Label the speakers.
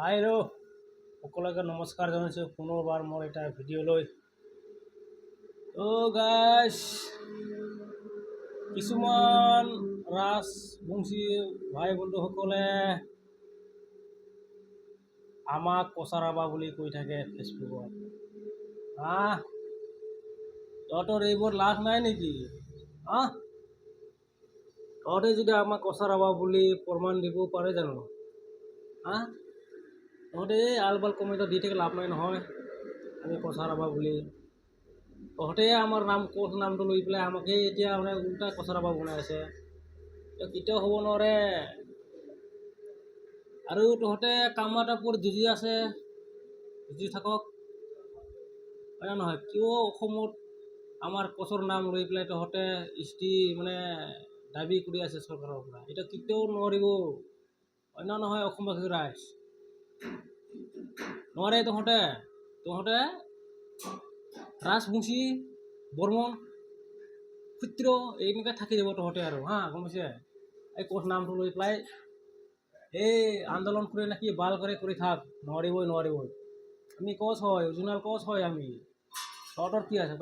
Speaker 1: হাই সকলোকে নমস্কাৰ জনাইছোঁ পুনৰবাৰ মোৰ এটা ভিডিঅ'লৈ। গাইছ, কিছুমান ৰাজবংশী ভাই বন্ধুসকলে আমাক কচাৰাবা বুলি কৈ থাকে ফেচবুকত। তহঁতৰ এইবোৰ লাজ নাই নেকি? তহঁতে যদি আমাক কচাৰাবা বুলি প্ৰমাণ দিব পাৰে জানো? তহঁতে এই আলবাল কমেণ্টত দি থাকে লাভ নাই নহয়, আমি কচাৰাবা বুলি। তহঁতে আমাৰ কোচ নামটো লৈ পেলাই আমাকে এতিয়া মানে উল্টা কচাৰাবা বনাই আছে। কেতিয়াও হ'ব নোৱাৰে। আৰু তহঁতে কাম এটা ওপৰত যুঁজি আছে, যুঁজি থাকক, হয় নহয়? কিয় অসমত আমাৰ কোচৰ নাম লৈ পেলাই তহঁতে মানে দাবী কৰি আছে চৰকাৰৰ পৰা? এটা কেতিয়াও নোৱাৰিব, অন্য নহয় অসমবাসী ৰাইজ। নোৱাৰে তহঁতে ৰাজবংশী বৰ্মন সূত্ৰ এনেকৈ থাকি যাব তহঁতে আৰু গম পাইছে? এই কোচ নামটো লৈ পেলাই এই আন্দোলন কৰি নাকি বাল কৰি থাক, নোৱাৰিবই। আমি কোচ হয়, অৰিজিনেল কোচ হয় আমি। তহঁতৰ কি আছে?